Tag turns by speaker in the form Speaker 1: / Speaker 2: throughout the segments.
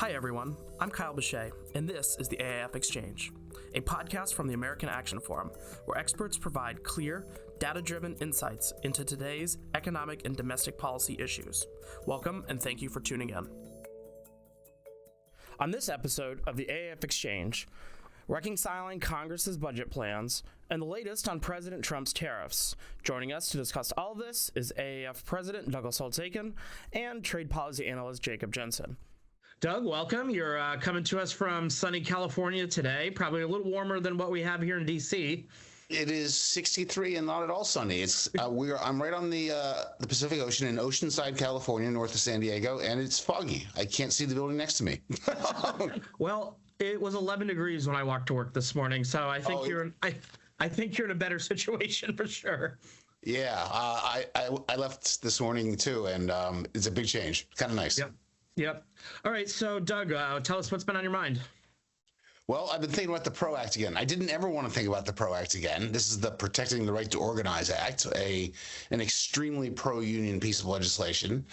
Speaker 1: Hi everyone, I'm Kyle Bechet, and this is the AAF Exchange, a podcast from the American Action Forum, where experts provide clear, data-driven insights into today's economic and domestic policy issues. Welcome, and thank you for tuning in. On this episode of the AAF Exchange, reconciling Congress's budget plans, and the latest on President Trump's tariffs. Joining us to discuss all of this is AAF President Douglas Holtz-Eakin and Trade Policy Analyst Jacob Jensen.
Speaker 2: Doug, welcome. You're coming to us from sunny California today, probably a little warmer than what we have here in D.C.
Speaker 3: It is 63 and not at all sunny. It's I'm right on the Pacific Ocean in Oceanside, California, north of San Diego, and it's foggy. I can't see the building next to me.
Speaker 2: Well, it was 11 degrees when I walked to work this morning, so I think I think you're in a better situation for sure.
Speaker 3: Yeah, I left this morning too, and it's a big change. Kind of nice.
Speaker 2: Yep. All right, so Doug, tell us what's been on your mind.
Speaker 3: Well, I've been thinking about the PRO Act again. I didn't ever want to think about the PRO Act again. This is the Protecting the Right to Organize Act, an extremely pro-union piece of legislation.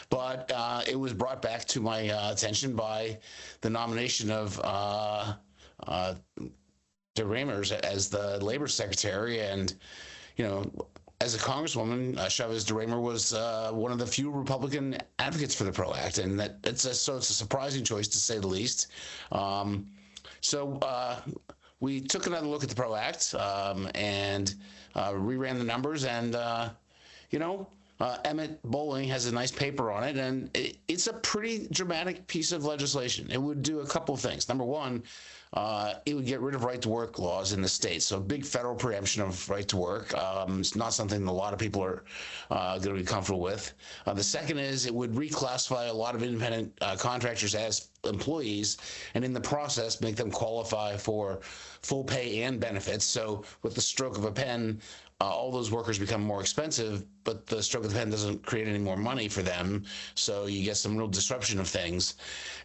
Speaker 3: But it was brought back to my attention by the nomination of DeRamers as the Labor Secretary. And, you know, as a Congresswoman, Chavez DeRamer was one of the few Republican advocates for the PRO Act. And it's a surprising choice, to say the least. So we took another look at the PRO Act and reran the numbers, and Emmett Bowling has a nice paper on it, and it's a pretty dramatic piece of legislation. It would do a couple of things. Number one, it would get rid of right-to-work laws in the states. So big federal preemption of right to work. It's not something that a lot of people are going to be comfortable with. The second is it would reclassify a lot of independent contractors as employees, and in the process make them qualify for full pay and benefits. So with the stroke of a pen, all those workers become more expensive, but the stroke of the pen doesn't create any more money for them. So you get some real disruption of things.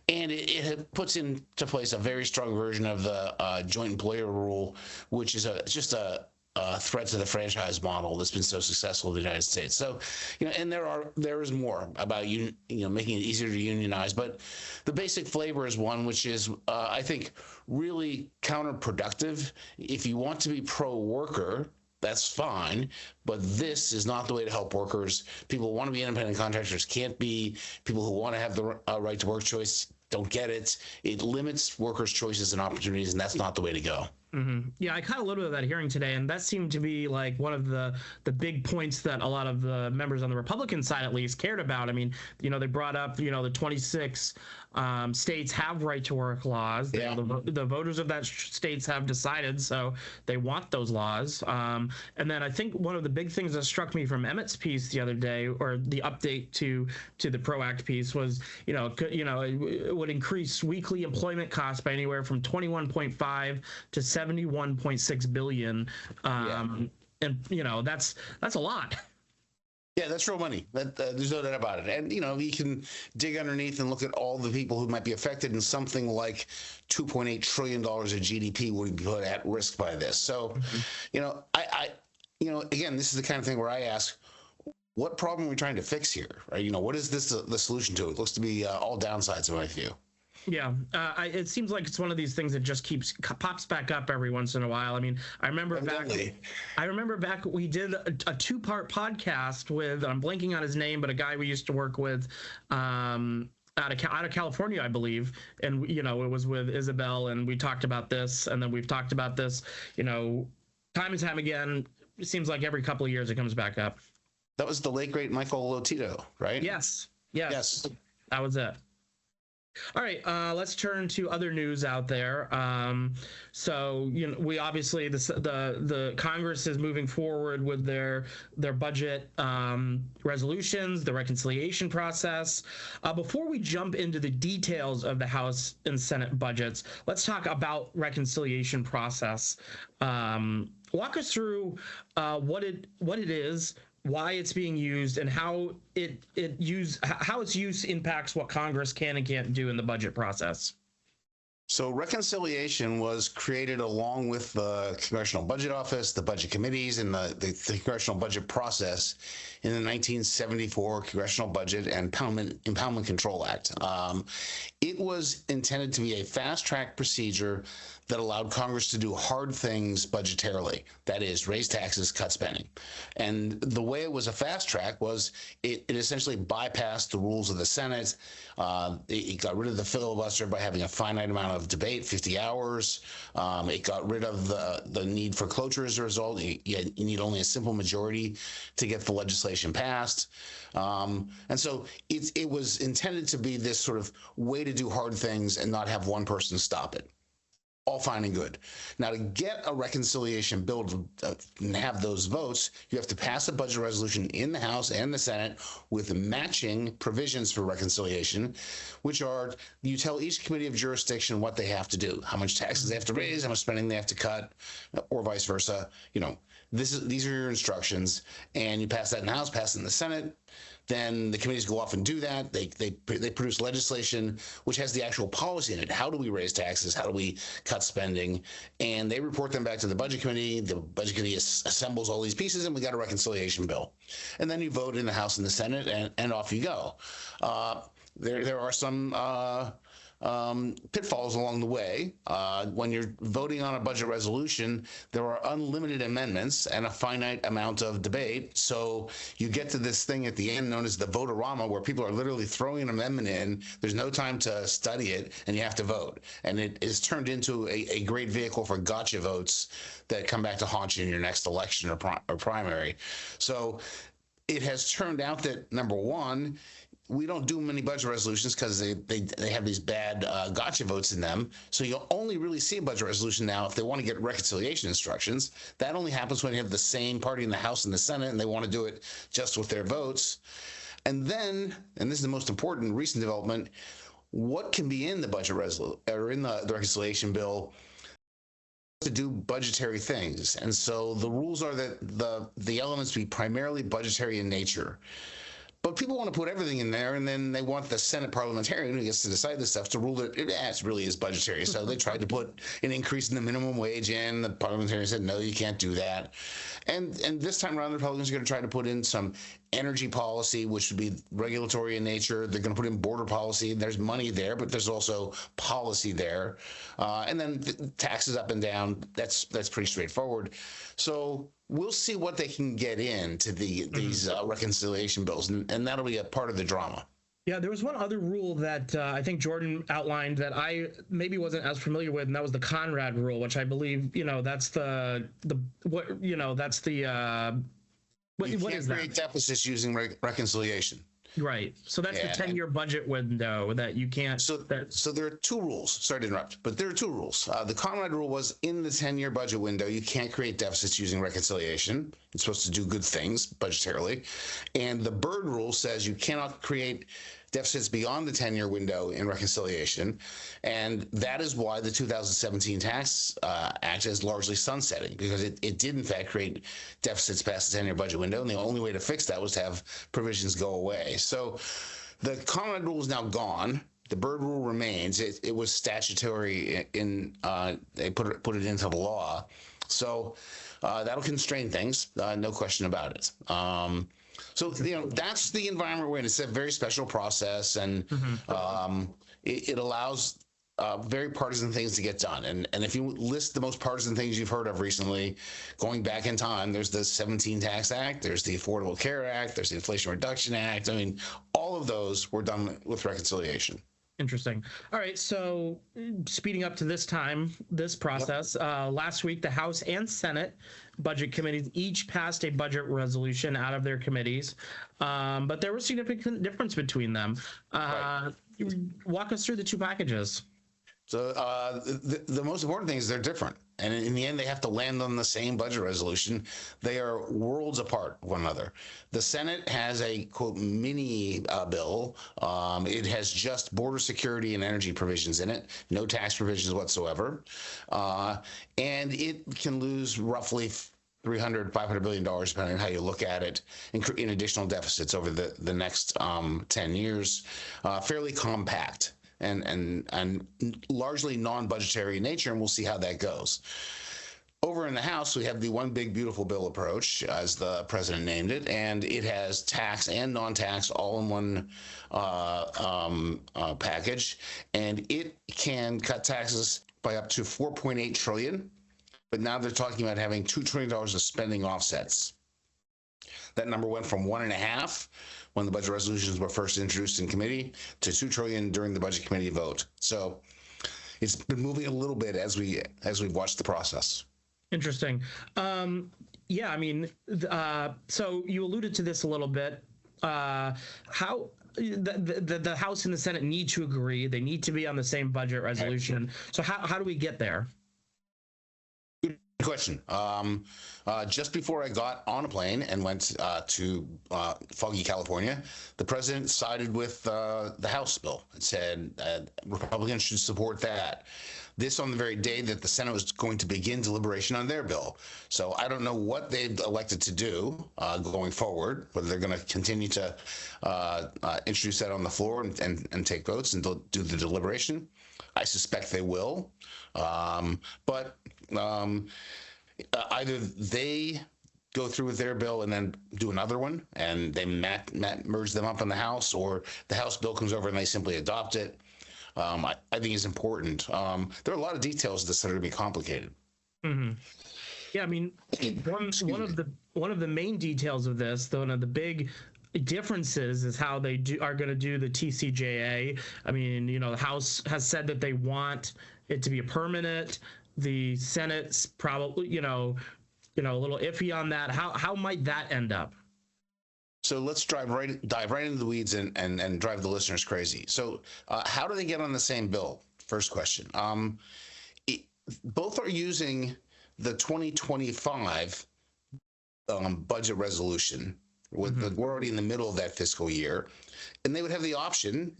Speaker 3: And it puts into place a very strong version of the joint employer rule, which is just a threat to the franchise model that's been so successful in the United States. So, and there is more about making it easier to unionize, but the basic flavor is one which is, I think, really counterproductive. If you want to be pro-worker, that's fine, but this is not the way to help workers. People who want to be independent contractors can't be. People who want to have the right to work choice don't get it. It limits workers' choices and opportunities, and that's not the way to go.
Speaker 2: Mm-hmm. Yeah, I caught a little bit of that hearing today, and that seemed to be like one of the big points that a lot of the members on the Republican side, at least, cared about. I mean, they brought up, the 26 states have right-to-work laws.
Speaker 3: Yeah.
Speaker 2: The voters of that states have decided, so they want those laws. And then I think one of the big things that struck me from Emmett's piece the other day, or the update to the PRO Act piece, was it would increase weekly employment costs by anywhere from 21.5 to 71.6 billion. And that's a lot.
Speaker 3: Yeah, that's real money. There's no doubt about it. And, you can dig underneath and look at all the people who might be affected, and something like $2.8 trillion of GDP would be put at risk by this. So, again, this is the kind of thing where I ask, what problem are we trying to fix here? Right? What is this the solution to? It looks to be all downsides in my view.
Speaker 2: Yeah, it seems like it's one of these things that just pops back up every once in a while. I mean, I remember back we did a two-part podcast with, I'm blanking on his name, but a guy we used to work with out of California, I believe, and it was with Isabel, and we talked about this, and then we've talked about this, time and time again. It seems like every couple of years it comes back up.
Speaker 3: That was the late great Michael Lotito, right?
Speaker 2: Yes. That was it. All right, let's turn to other news out there. So, we obviously the Congress is moving forward with their budget resolutions, the reconciliation process. Before we jump into the details of the House and Senate budgets, let's talk about reconciliation process. Walk us through what it is, why it's being used, and how its use impacts what Congress can and can't do in the budget process.
Speaker 3: So reconciliation was created along with the Congressional Budget Office, the budget committees, and the Congressional budget process in the 1974 Congressional Budget and Impoundment Control Act. It was intended to be a fast-track procedure that allowed Congress to do hard things budgetarily. That is, raise taxes, cut spending. And the way it was a fast track was it essentially bypassed the rules of the Senate. It got rid of the filibuster by having a finite amount of debate, 50 hours. It got rid of the need for cloture as a result. You need only a simple majority to get the legislation passed. And so it was intended to be this sort of way to do hard things and not have one person stop it. All fine and good. Now, to get a reconciliation bill and have those votes, you have to pass a budget resolution in the House and the Senate with matching provisions for reconciliation, which are you tell each committee of jurisdiction what they have to do, how much taxes they have to raise, how much spending they have to cut, or vice versa. These are your instructions, and you pass that in the House, pass it in the Senate. Then the committees go off and do that. They produce legislation which has the actual policy in it. How do we raise taxes? How do we cut spending? And they report them back to the Budget Committee. The Budget Committee assembles all these pieces, and we got a reconciliation bill. And then you vote in the House and the Senate, and off you go. There are some pitfalls along the way. When you're voting on a budget resolution, there are unlimited amendments and a finite amount of debate. So you get to this thing at the end known as the vote-a-rama, where people are literally throwing an amendment in. There's no time to study it, and you have to vote. And it is turned into a great vehicle for gotcha votes that come back to haunt you in your next election or primary. So it has turned out that, number one, we don't do many budget resolutions because they have these bad gotcha votes in them. So you'll only really see a budget resolution now if they want to get reconciliation instructions. That only happens when you have the same party in the House and the Senate and they want to do it just with their votes. And then, and this is the most important recent development, what can be in the budget resolution or in the reconciliation bill to do budgetary things. And so the rules are that the elements be primarily budgetary in nature. But people want to put everything in there, and then they want the Senate parliamentarian who gets to decide this stuff to rule that it really is budgetary. So they tried to put an increase in the minimum wage in. The parliamentarian said, no, you can't do that. And this time around, the Republicans are going to try to put in some energy policy, which would be regulatory in nature. They're going to put in border policy. There's money there, but there's also policy there. And then taxes up and down. That's pretty straightforward. So we'll see what they can get into these reconciliation bills, and that'll be a part of the drama.
Speaker 2: Yeah, there was one other rule that I think Jordan outlined that I maybe wasn't as familiar with, and that was the Conrad rule, which I believe that's what is that?
Speaker 3: Create deficits using reconciliation.
Speaker 2: Right. So that's the 10-year budget window that you can't.
Speaker 3: So there are two rules. Sorry to interrupt, but there are two rules. The Conrad rule was in the 10-year budget window, you can't create deficits using reconciliation. It's supposed to do good things budgetarily. And the Byrd rule says you cannot create deficits beyond the 10-year window in reconciliation. And that is why the 2017 Tax Act is largely sunsetting, because it did, in fact, create deficits past the 10-year budget window. And the only way to fix that was to have provisions go away. So the Conrad rule is now gone. The Byrd rule remains. It was statutory they put it into the law. So that'll constrain things, no question about it. So that's the environment we're in. It's a very special process, and it allows very partisan things to get done. And if you list the most partisan things you've heard of recently, going back in time, there's the 17 Tax Act, there's the Affordable Care Act, there's the Inflation Reduction Act. I mean, all of those were done with reconciliation.
Speaker 2: Interesting. All right. So speeding up to this process, last week, the House and Senate budget committees each passed a budget resolution out of their committees, but there was significant difference between them. Right. Walk us through the two packages.
Speaker 3: So the most important thing is they're different. And in the end, they have to land on the same budget resolution. They are worlds apart one another. The Senate has a, quote, mini bill. It has just border security and energy provisions in it, no tax provisions whatsoever. And it can lose roughly $300, $500 billion, depending on how you look at it, in additional deficits over the next 10 years. Fairly compact. And largely non-budgetary in nature, and we'll see how that goes. Over in the House, we have the One Big Beautiful Bill approach, as the president named it, and it has tax and non-tax all in one package, and it can cut taxes by up to $4.8 trillion. But now they're talking about having $2 trillion of spending offsets. That number went from 1.5 when the budget resolutions were first introduced in committee to $2 trillion during the budget committee vote. So it's been moving a little bit as we've watched the process.
Speaker 2: Interesting. Yeah, I mean, so you alluded to this a little bit. How the House and the Senate need to agree. They need to be on the same budget resolution. So how do we get there?
Speaker 3: Good question. Just before I got on a plane and went to foggy California, the president sided with the House bill and said Republicans should support that. This on the very day that the Senate was going to begin deliberation on their bill. So I don't know what they've elected to do going forward, whether they're going to continue to introduce that on the floor and take votes and do the deliberation. I suspect they will. But either they go through with their bill and then do another one and they merge them up in the House, or the House bill comes over and they simply adopt it. I think is important. There are a lot of details that are going to be complicated.
Speaker 2: Mm-hmm. Yeah, I mean, one of the main details of this, though, one of the big differences is how they are going to do the TCJA. I mean, you know, the House has said that they want it to be a permanent. The Senate's probably, you know, a little iffy on that. How might that end up?
Speaker 3: So let's dive right into the weeds and drive the listeners crazy. So how do they get on the same bill? First question. Both are using the 2025 budget resolution. We're already in the middle of that fiscal year, and they would have the option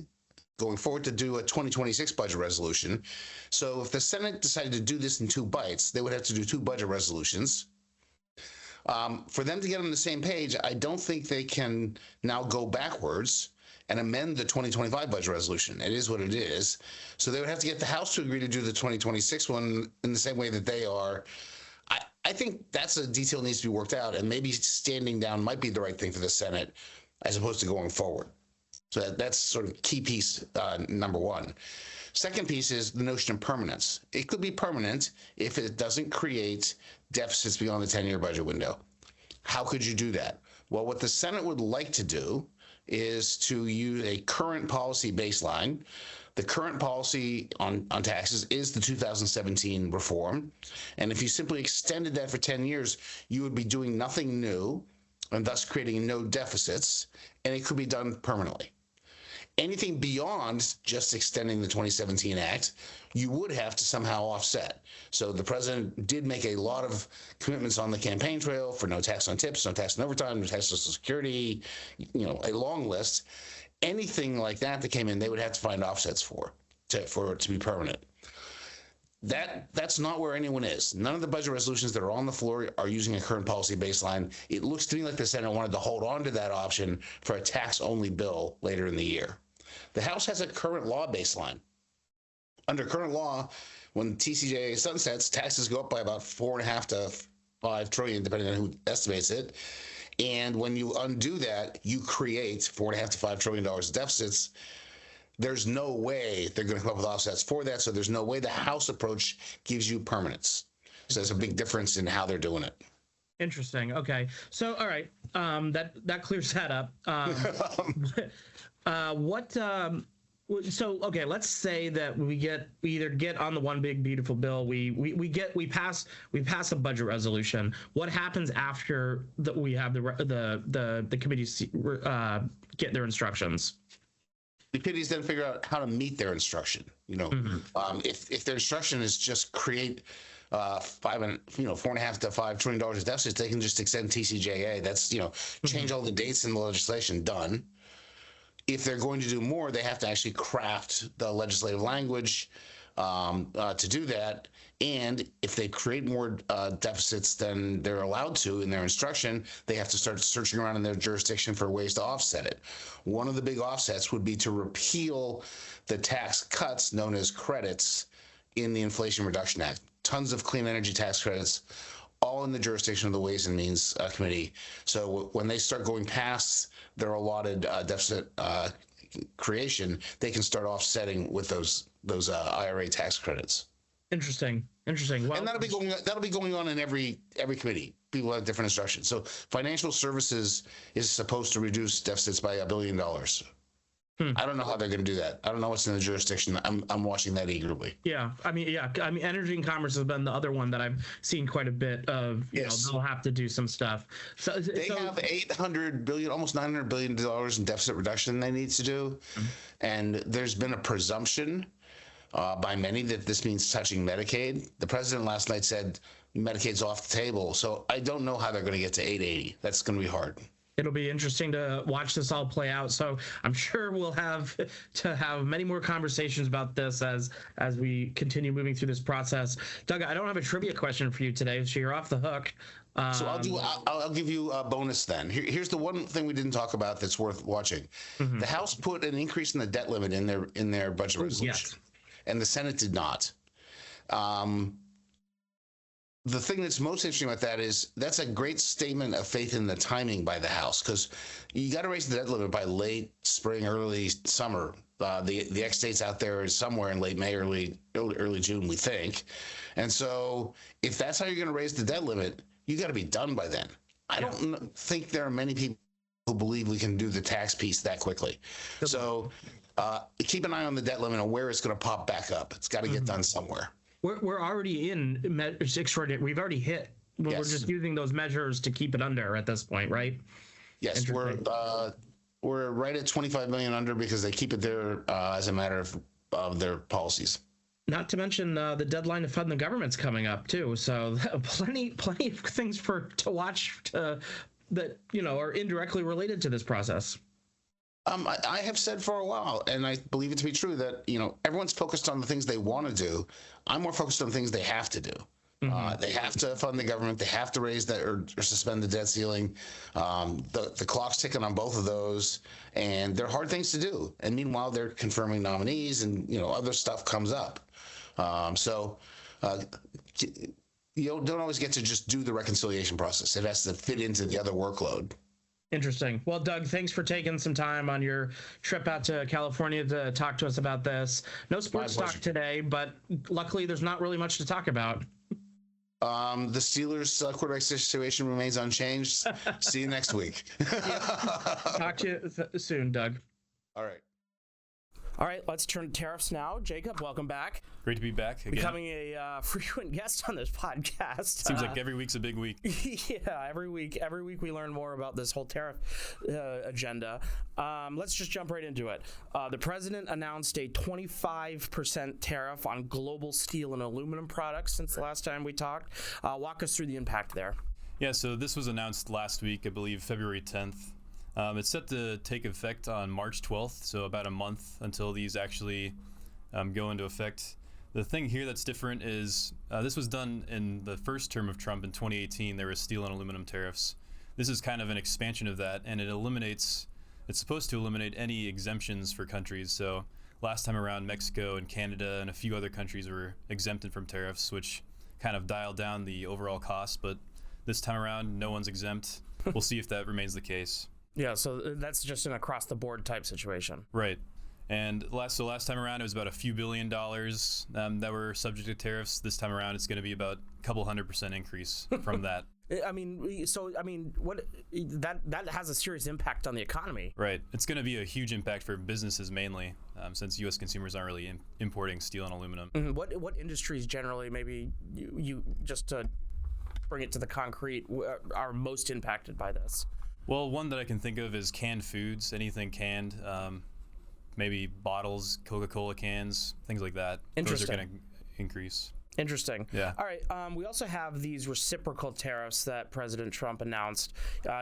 Speaker 3: going forward to do a 2026 budget resolution. So if the Senate decided to do this in 2 bites, they would have to do 2 budget resolutions. For them to get on the same page, I don't think they can now go backwards and amend the 2025 budget resolution. It is what it is. So they would have to get the House to agree to do the 2026 one in the same way that they are. I think that's a detail that needs to be worked out, and maybe standing down might be the right thing for the Senate as opposed to going forward. So that's sort of key piece number one. Second piece is the notion of permanence. It could be permanent if it doesn't create deficits beyond the 10-year budget window. How could you do that? Well, what the Senate would like to do is to use a current policy baseline. The current policy on taxes is the 2017 reform. And if you simply extended that for 10 years, you would be doing nothing new and thus creating no deficits, and it could be done permanently. Anything beyond just extending the 2017 Act, you would have to somehow offset. So the president did make a lot of commitments on the campaign trail for no tax on tips, no tax on overtime, no tax on Social Security, a long list. Anything like that came in, they would have to find offsets for it to be permanent. That's not where anyone is. None of the budget resolutions that are on the floor are using a current policy baseline. It looks to me like the Senate wanted to hold on to that option for a tax-only bill later in the year. The House has a current law baseline. Under current law, when TCJA sunsets, taxes go up by about 4.5 to 5 trillion, depending on who estimates it. And when you undo that, you create $4.5 to $5 trillion of deficits. There's no way they're going to come up with offsets for that. So there's no way the House approach gives you permanence. So there's a big difference in how they're doing it.
Speaker 2: Interesting. Okay. So, all right. That clears that up. So, okay, let's say that we either get on the One Big Beautiful Bill, we pass a budget resolution. What happens after we have the committees get their instructions?
Speaker 3: The committees then figure out how to meet their instruction. If their instruction is just create $4.5 to $5 trillion of deficits, they can just extend TCJA. That's change all the dates in the legislation. Done. If they're going to do more, they have to actually craft the legislative language to do that. And if they create more deficits than they're allowed to in their instruction, they have to start searching around in their jurisdiction for ways to offset it. One of the big offsets would be to repeal the tax cuts known as credits in the Inflation Reduction Act, tons of clean energy tax credits, all in the jurisdiction of the Ways and Means Committee. So when they start going past their allotted deficit creation, they can start offsetting with those IRA tax credits.
Speaker 2: Interesting. Well,
Speaker 3: and that'll be going on in every committee. People have different instructions. So financial services is supposed to reduce deficits by $1 billion. I don't know how they're going to do that. I don't know what's in the jurisdiction. I'm watching that eagerly.
Speaker 2: Yeah, I mean, energy and commerce has been the other one that I've seen quite a bit of.
Speaker 3: Yes.
Speaker 2: They'll have to do some stuff. So
Speaker 3: they have $800 billion, almost $900 billion in deficit reduction they need to do, and there's been a presumption by many that this means touching Medicaid. The president last night said Medicaid's off the table, so I don't know how they're going to get to 880. That's going to be hard.
Speaker 2: It'll be interesting to watch this all play out. So I'm sure we'll have many more conversations about this as we continue moving through this process. Doug, I don't have a trivia question for you today, so you're off the hook.
Speaker 3: So I'll give you a bonus then. Here's the one thing we didn't talk about that's worth watching. The House put an increase in the debt limit in their budget resolution, and the Senate did not. The thing that's most interesting about that is that's a great statement of faith in the timing by the House, because you got to raise the debt limit by late spring, early summer. The X date's out there is somewhere in late May, early June, we think. And so if that's how you're going to raise the debt limit, you got to be done by then. I don't think there are many people who believe we can do the tax piece that quickly. So keep an eye on the debt limit and where it's going to pop back up. It's got to get done somewhere.
Speaker 2: We're already in extraordinary. We've already hit. We're just using those measures to keep it under at this point, right?
Speaker 3: Yes, we're right at 25 million under because they keep it there as a matter of their policies.
Speaker 2: Not to mention the deadline to fund the government's coming up too. So plenty of things to watch that are indirectly related to this process.
Speaker 3: I have said for a while, and I believe it to be true, that everyone's focused on the things they want to do. I'm more focused on things they have to do. They have to fund the government. They have to raise that or suspend the debt ceiling. The clock's ticking on both of those, and they're hard things to do. And meanwhile, they're confirming nominees, and other stuff comes up. You don't always get to just do the reconciliation process. It has to fit into the other workload.
Speaker 2: Interesting. Well, Doug, thanks for taking some time on your trip out to California to talk to us about this. No sports talk today, but luckily there's not really much to talk about.
Speaker 3: The Steelers quarterback situation remains unchanged. See you next week.
Speaker 2: Talk to you soon, Doug.
Speaker 3: All right.
Speaker 1: All right, let's turn to tariffs now. Jacob, welcome back.
Speaker 4: Great to be back again.
Speaker 1: Becoming a frequent guest on this podcast.
Speaker 4: Seems like every week's a big week.
Speaker 1: Yeah, every week we learn more about this whole tariff agenda. Let's just jump right into it. The president announced a 25% tariff on global steel and aluminum products since the last time we talked. Walk us through the impact there.
Speaker 4: Yeah, so this was announced last week, I believe February 10th. It's set to take effect on March 12th, so about a month until these actually go into effect. The thing here that's different is this was done in the first term of Trump in 2018. There was steel and aluminum tariffs. This is kind of an expansion of that, and it's supposed to eliminate any exemptions for countries. So last time around, Mexico and Canada and a few other countries were exempted from tariffs, which kind of dialed down the overall cost. But this time around, no one's exempt. We'll see if that remains the case.
Speaker 1: Yeah, so that's just an across-the-board type situation.
Speaker 4: Right. And last time around, it was about a few $1 billion that were subject to tariffs. This time around, it's going to be about a couple 100% increase from that.
Speaker 1: What that has a serious impact on the economy.
Speaker 4: Right. It's going to be a huge impact for businesses mainly, since U.S. consumers aren't really importing steel and aluminum.
Speaker 1: Mm-hmm. What industries generally, maybe you just to bring it to the concrete, are most impacted by this?
Speaker 4: Well, one that I can think of is canned foods, anything canned, maybe bottles, Coca-Cola cans, things like that. Those are going to increase.
Speaker 1: Interesting.
Speaker 4: Yeah.
Speaker 1: All right. We also have these reciprocal tariffs that President Trump announced.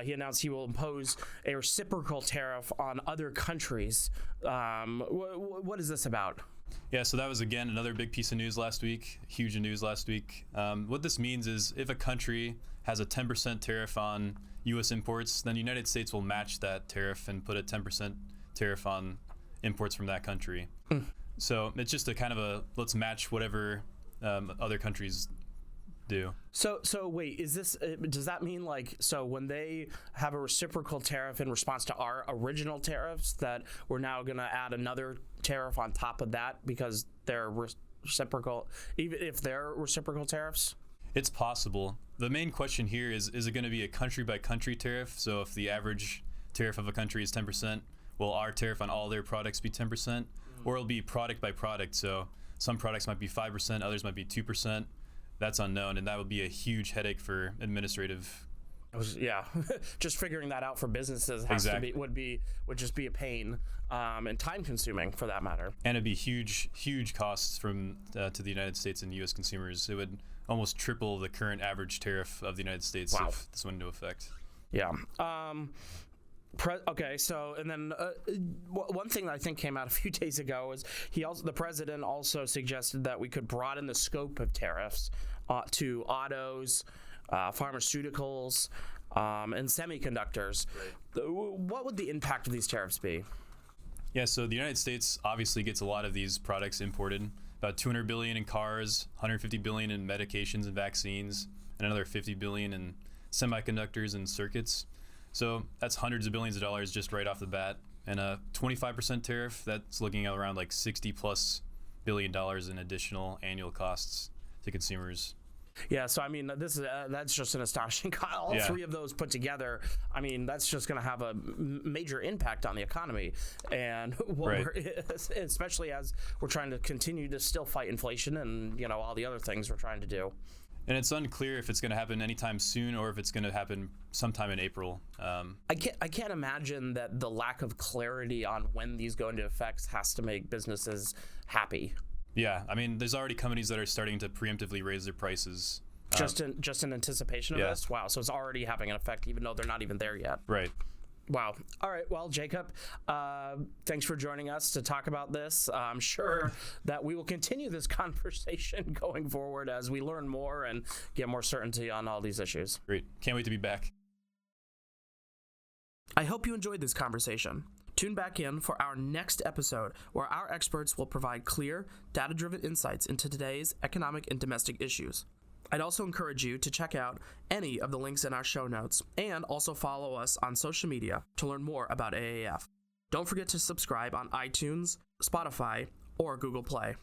Speaker 1: He announced he will impose a reciprocal tariff on other countries. What is this about?
Speaker 4: Yeah, so that was, again, another big piece of news last week, huge news last week. What this means is if a country has a 10% tariff on U.S. imports, then the United States will match that tariff and put a 10% tariff on imports from that country. So it's just a kind of let's match whatever other countries do.
Speaker 1: So wait, is this, does that mean like, so when they have a reciprocal tariff in response to our original tariffs, that we're now going to add another tariff on top of that because they're reciprocal, even if they're reciprocal tariffs?
Speaker 4: It's possible. The main question here is it going to be a country by country tariff? So if the average tariff of a country is 10%, will our tariff on all their products be 10%? Or it'll be product by product. So some products might be 5%, others might be 2%. That's unknown, and that would be a huge headache for administrative.
Speaker 1: Just figuring that out for businesses would just be a pain, and time consuming for that matter.
Speaker 4: And it'd be huge costs from to the United States and U.S. consumers. It would almost triple the current average tariff of the United States if this went into effect.
Speaker 1: Yeah. Okay, so and then one thing that I think came out a few days ago is the president also suggested that we could broaden the scope of tariffs to autos, pharmaceuticals, and semiconductors. Right. What would the impact of these tariffs be?
Speaker 4: Yeah, so the United States obviously gets a lot of these products imported. About $200 billion in cars, $150 billion in medications and vaccines, and another $50 billion in semiconductors and circuits. So that's hundreds of billions of dollars just right off the bat. And a 25% tariff, that's looking at around like $60+ billion in additional annual costs to consumers.
Speaker 1: Yeah, so I mean, that's just an astonishing. All three of those put together, I mean, that's just going to have a major impact on the economy, and especially as we're trying to continue to still fight inflation and all the other things we're trying to do.
Speaker 4: And it's unclear if it's going to happen anytime soon or if it's going to happen sometime in April.
Speaker 1: I can't imagine that the lack of clarity on when these go into effect has to make businesses happy.
Speaker 4: Yeah, I mean, there's already companies that are starting to preemptively raise their prices.
Speaker 1: Just in anticipation of this? Wow, so it's already having an effect even though they're not even there yet.
Speaker 4: Right.
Speaker 1: Wow. All right. Well, Jacob, thanks for joining us to talk about this. I'm sure that we will continue this conversation going forward as we learn more and get more certainty on all these issues.
Speaker 4: Great. Can't wait to be back.
Speaker 1: I hope you enjoyed this conversation. Tune back in for our next episode where our experts will provide clear, data-driven insights into today's economic and domestic issues. I'd also encourage you to check out any of the links in our show notes and also follow us on social media to learn more about AAF. Don't forget to subscribe on iTunes, Spotify, or Google Play.